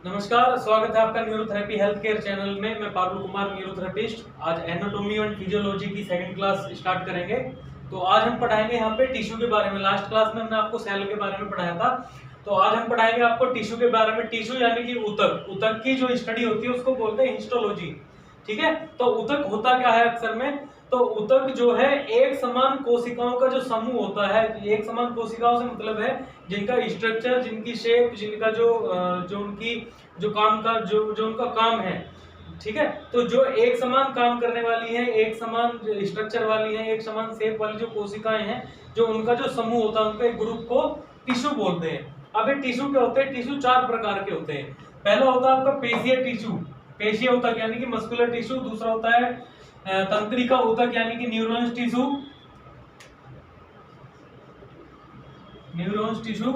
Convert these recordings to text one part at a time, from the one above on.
नमस्कार, स्वागत है आपका न्यूरोथेरेपी हेल्थ केयर चैनल में। मैं पारुल कुमार, न्यूरोथेरेपिस्ट। आज एनाटॉमी एंड फिजियोलॉजी की सेकंड क्लास स्टार्ट करेंगे। तो आज हम पढ़ाएंगे यहाँ पे टिश्यू के बारे में। लास्ट क्लास में हमने आपको सेल के बारे में पढ़ाया था, तो आज हम पढ़ाएंगे आपको टिश्यू के बारे में। टिश्यू यानी कि ऊतक। ऊतक की जो स्टडी होती है उसको बोलते हैं हिस्टोलॉजी। ठीक है, तो ऊतक होता क्या है अक्सर में? तो ऊतक जो है एक समान कोशिकाओं का जो समूह होता है। एक समान कोशिकाओं से मतलब है जिनका स्ट्रक्चर, जिनकी शेप, जिनका जो उनकी जो काम का जो उनका काम है। ठीक है, तो जो एक समान काम करने वाली है, एक समान स्ट्रक्चर वाली है, एक समान शेप वाली जो कोशिकाएं हैं, जो उनका जो समूह होता है, उनके ग्रुप को टिश्यू बोलते हैं। अब ये टिश्यू क्या होते हैं? टिश्यू चार प्रकार के होते हैं। पहला होता है आपका पेशीय टिश्यू, पेशीय ऊतक यानी कि मस्कुलर टिश्यू। दूसरा होता है तंत्रिका ऊतक यानी कि न्यूरॉन्स टिश्यू, न्यूरॉन्स टिश्यू।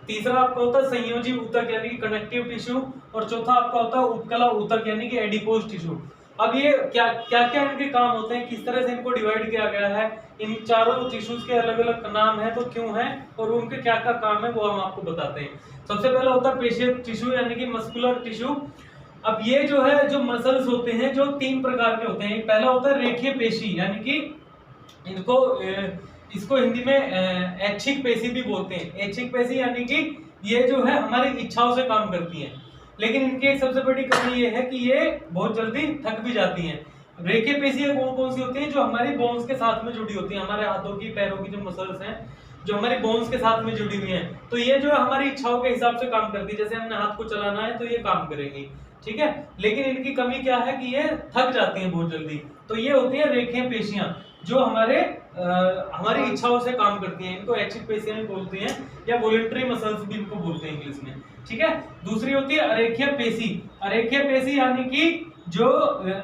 तीसरा आपका होता है संयोजी ऊतक यानी कि कनेक्टिव टिश्यू। और चौथा आपका होता है उपकला ऊतक यानी कि एडिपोज टिश्यू। अब ये क्या क्या क्या इनके काम होते हैं, किस तरह से इनको डिवाइड किया गया है, इन चारों टिश्यूज के अलग अलग नाम है तो क्यों है, और उनके क्या क्या काम है वो हम आपको बताते हैं। सबसे पहला होता है पेशीय टिश्यू यानी कि मस्कुलर टिश्यू। अब ये जो है जो मसल्स होते हैं जो तीन प्रकार के होते हैं। पहला होता है रेखीय पेशी यानी कि इसको हिंदी में ऐच्छिक पेशी भी बोलते हैं। ऐच्छिक पेशी यानी कि ये जो है हमारी इच्छाओं से काम करती है, लेकिन इनकी एक सबसे बड़ी कमी ये है कि ये बहुत जल्दी थक भी जाती हैं। रेखीय पेशी कौन कौन सी होती है? जो हमारी बोन्स के साथ में जुड़ी होती है, हमारे हाथों की, पैरों की जो मसल्स हैं जो हमारी बोन्स के साथ में जुड़ी हुई हैं, तो ये जो है हमारी इच्छाओं के हिसाब से काम करती है। जैसे हमने हाथ को चलाना है तो ये काम करेंगी, ठीक है। लेकिन इनकी कमी क्या है कि ये थक जाती हैं बहुत जल्दी। तो ये होती है रेखीय पेशियां जो हमारी इच्छाओं से काम करती हैं। इनको ऐच्छिक पेशियां भी बोलते हैं या वॉलंटरी मसल्स भी इनको बोलते हैं इंग्लिश में, ठीक है। दूसरी होती है अरेखीय पेशी। अरेखीय पेशी यानी कि जो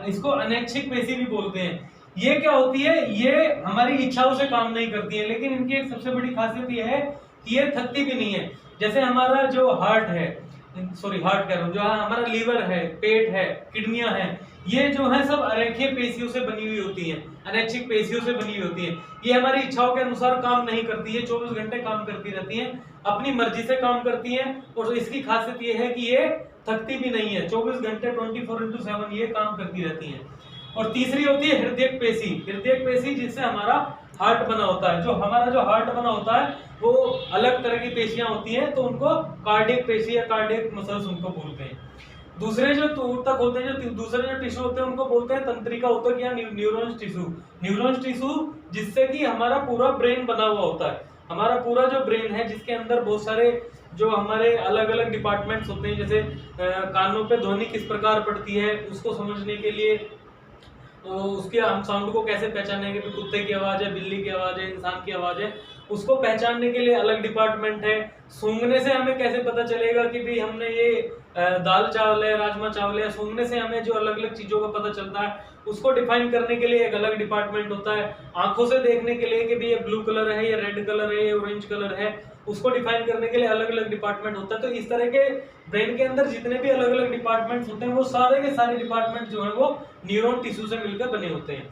इसको अनैच्छिक पेशी भी बोलते हैं। ये क्या होती है? ये हमारी इच्छाओं से काम नहीं करती है, लेकिन इनकी एक सबसे बड़ी खासियत ये है कि ये थकती भी नहीं है। जैसे हमारा जो हार्ट है, हार्ट कह रहा हूं, जो हमारा लीवर है, पेट है, किडनियां हैं, ये जो है सब अरेखीय पेशियों से बनी हुई होती हैं, अनैच्छिक पेशियों से बनी हुई होती हैं। ये हमारी इच्छाओं के अनुसार काम नहीं करती है, 24 घंटे काम करती रहती हैं, अपनी मर्जी से काम करती हैं। और इसकी खासियत ये है कि ये थकती भी नहीं है, 24 घंटे 24/7 ये काम करती रहती हैं। और तीसरी होती है हृदय पेशी। हृदय पेशी जिससे हमारा हार्ट बना होता है। जो हमारा हार्ट बना होता है वो अलग तरह की पेशियां होती हैं, तो उनको कार्डियक पेशी या कार्डियक मसल्स उनको बोलते हैं। दूसरे जो ऊतक होते हैं, जो दूसरे जो टिश्यू होते हैं, उनको बोलते हैं तंत्रिका ऊतक या न्यूरॉन्स टिश्यू। न्यूरॉन्स टिश्यू जिससे कि हमारा पूरा ब्रेन बना हुआ होता है। हमारा पूरा जो ब्रेन है जिसके अंदर बहुत सारे जो हमारे अलग अलग डिपार्टमेंट्स होते हैं, जैसे कानों पे ध्वनि किस प्रकार पड़ती है उसको समझने के लिए, तो उसके हम साउंड को कैसे पहचानेंगे कि कुत्ते की आवाज है, बिल्ली की आवाज है, इंसान की आवाज है, उसको पहचानने के लिए अलग डिपार्टमेंट है। सूंघने से हमें कैसे पता चलेगा कि भाई हमने ये दाल चावल है, राजमा चावल है। सूंघने से हमें जो अलग अलग चीजों का पता चलता है, उसको डिफाइन करने के लिए एक अलग डिपार्टमेंट होता है। आंखों से देखने के लिए कि भाई ये ब्लू कलर है, ये रेड कलर है, ये ऑरेंज कलर है, उसको डिफाइन करने के लिए अलग अलग डिपार्टमेंट होता है। तो इस तरह के ब्रेन के अंदर जितने भी अलग अलग डिपार्टमेंट्स होते हैं, वो सारे के सारे डिपार्टमेंट जो है वो न्यूरॉन टिश्यू से मिलकर बने होते हैं।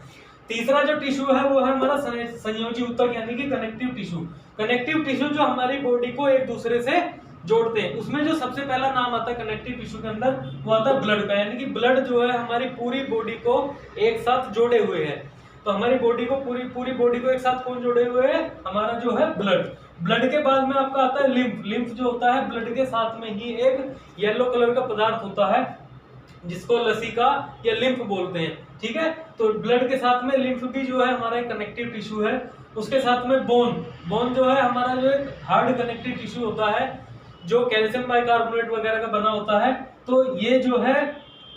तीसरा जो टिश्यू है वो है हमारा संयोजी ऊतक यानी कि कनेक्टिव टिश्यू। कनेक्टिव टिश्यू जो हमारी बॉडी को एक दूसरे से जोड़ते हैं। उसमें जो सबसे पहला नाम आता है कनेक्टिव टिश्यू के अंदर, वो आता है ब्लड का। यानी कि ब्लड जो है हमारी पूरी बॉडी को एक साथ जोड़े हुए है। तो हमारी बॉडी को पूरी बॉडी को एक साथ कौन जोड़े हुए है? हमारा जो है ब्लड। ब्लड के बाद में आपका आता है लिम्फ। लिम्फ जो होता है ब्लड के साथ में ही एक येलो कलर का पदार्थ होता है जिसको लसिका या लिम्फ बोलते हैं, ठीक है। तो ब्लड के साथ में लिम्फ भी जो है हमारा एक कनेक्टिव टिश्यू है। उसके साथ में बोन जो है हमारा जो एक हार्ड कनेक्टिव टिश्यू होता है, जो कैल्शियम बाइकार्बोनेट वगैरह का बना होता है। तो ये जो है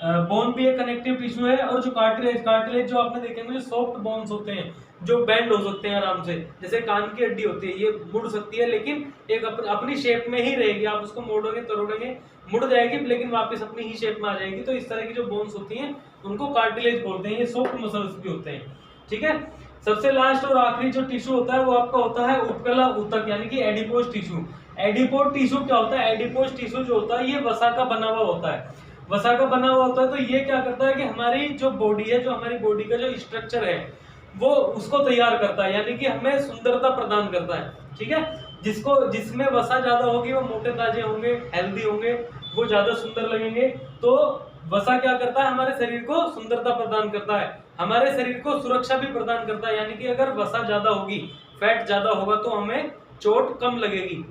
बोन भी एक कनेक्टिव टिश्यू है। और जो कार्टिलेज जो आपने देखे होंगे, जो सॉफ्ट बोन्स होते हैं जो बेंड हो सकते हैं आराम से, जैसे कान की हड्डी होती है, ये मुड़ सकती है लेकिन एक अपनी शेप में ही रहेगी। आप उसको मोड़ोगे तोड़ोगे मुड़ जाएगी, लेकिन वापस अपनी ही शेप में आ जाएगी। तो इस तरह की जो बोन्स होती हैं उनको कार्टिलेज बोलते हैं। ये सॉफ्ट मसल्स भी होते हैं, ठीक है। सबसे लास्ट और आखिरी जो टिश्यू होता है वो आपका होता है उपकला ऊतक यानी कि एडिपोज टिश्यू। एडिपोज टिश्यू क्या होता है? एडिपोज टिश्यू जो होता है ये वसा का बना हुआ होता है। वसा का बना हुआ होता है तो ये क्या करता है कि हमारी जो बॉडी है, जो हमारी बॉडी का जो स्ट्रक्चर है वो उसको तैयार करता है, यानी कि हमें सुंदरता प्रदान करता है, ठीक है। जिसमें वसा ज्यादा होगी वो मोटे ताजे होंगे, हेल्दी होंगे, वो ज्यादा सुंदर लगेंगे। तो वसा क्या करता है, हमारे शरीर को सुंदरता प्रदान करता है, हमारे शरीर को सुरक्षा भी प्रदान करता है। यानी कि अगर वसा ज्यादा होगी, फैट ज्यादा होगा तो हमें चोट कम लगेगी।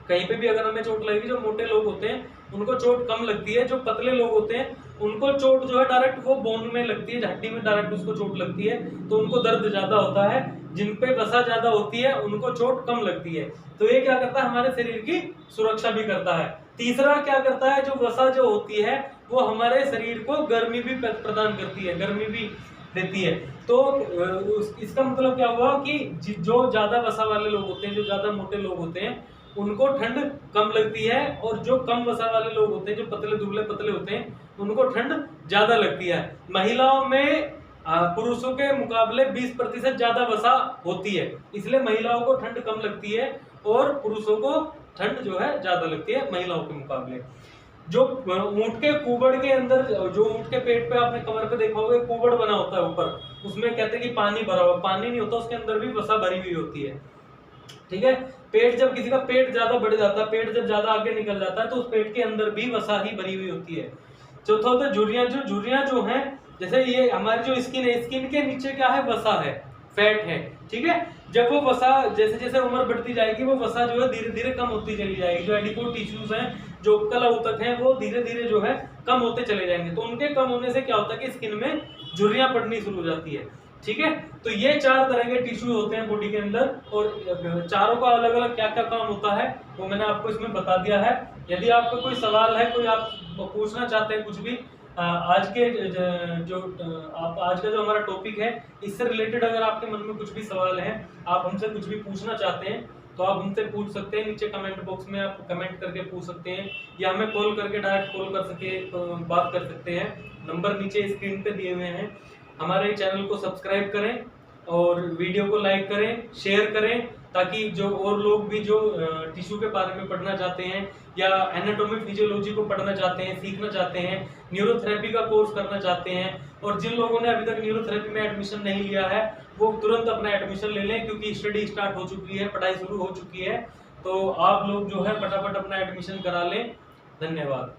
कहीं पे भी अगर हमें चोट लगेगी, जो मोटे लोग होते हैं उनको चोट कम लगती है, जो पतले लोग होते हैं उनको चोट जो है डायरेक्ट वो बोन में लगती है, हड्डी में डायरेक्ट उसको चोट लगती है, तो उनको दर्द ज्यादा होता है। जिन पे वसा ज्यादा होती है उनको चोट कम लगती है। तो ये क्या करता है, हमारे शरीर की सुरक्षा भी करता है। तीसरा क्या करता है, जो वसा जो होती है वो हमारे शरीर को गर्मी भी प्रदान करती है, गर्मी भी देती है। तो इसका मतलब क्या हुआ कि जो ज्यादा वसा वाले लोग होते हैं, जो ज्यादा मोटे लोग होते हैं उनको ठंड कम लगती है, और जो कम वसा वाले लोग होते हैं, जो पतले दुबले पतले होते हैं, उनको ठंड ज्यादा लगती है। महिलाओं में पुरुषों के मुकाबले 20% ज्यादा वसा होती है, इसलिए महिलाओं को ठंड कम लगती है और पुरुषों को ठंड जो है ज्यादा लगती है महिलाओं के मुकाबले। जो ऊंट के कुबड़ के अंदर, जो ऊंट के पेट पे आपने कमर पे देखा होगा कुबड़ बना होता है ऊपर, उसमें कहते हैं कि पानी भरा हुआ, पानी नहीं होता, उसके अंदर भी वसा भरी हुई होती है। ठीक है, पेट जब किसी का पेट ज्यादा बढ़ जाता है, पेट जब ज्यादा आगे निकल जाता है तो उस पेट के अंदर भी वसा ही भरी हुई होती है। चौथा होता है झुर्रियां। जो झुर्रियां जो हैं, जैसे ये हमारी जो स्किन है, स्किन के नीचे क्या है, वसा है, फैट है। ठीक है, जब वो वसा जैसे जैसे उम्र बढ़ती जाएगी वो वसा जो है धीरे धीरे कम होती चली जाएगी। जो एडिपोज टिश्यूज हैं, जो उपकला ऊतक हैं, वो धीरे धीरे जो है कम होते चले जाएंगे। तो उनके कम होने से क्या होता है कि स्किन में झुर्रियां पड़नी शुरू हो जाती है। ठीक है, तो ये 4 तरह के टिश्यू होते हैं बॉडी के अंदर, और चारों का अलग अलग क्या क्या काम होता है वो मैंने आपको इसमें बता दिया है। यदि आपका कोई सवाल है, कोई आप पूछना चाहते हैं कुछ भी, आज के आज का जो हमारा टॉपिक है इससे रिलेटेड अगर आपके मन में कुछ भी सवाल है, आप हमसे कुछ भी पूछना चाहते हैं तो आप हमसे पूछ सकते हैं। नीचे कमेंट बॉक्स में आप कमेंट करके पूछ सकते हैं, या हमें कॉल करके डायरेक्ट कॉल कर सके तो बात कर सकते हैं। नंबर नीचे स्क्रीन पे दिए हुए हैं। हमारे चैनल को सब्सक्राइब करें और वीडियो को लाइक करें, शेयर करें, ताकि जो और लोग भी जो टिश्यू के बारे में पढ़ना चाहते हैं या एनाटॉमी फिजियोलॉजी को पढ़ना चाहते हैं, सीखना चाहते हैं, न्यूरोथेरेपी का कोर्स करना चाहते हैं, और जिन लोगों ने अभी तक न्यूरोथेरेपी में एडमिशन नहीं लिया है वो तुरंत अपना एडमिशन ले लें, क्योंकि स्टडी स्टार्ट हो चुकी है, पढ़ाई शुरू हो चुकी है। तो आप लोग जो है फटाफट अपना एडमिशन करा लें। धन्यवाद।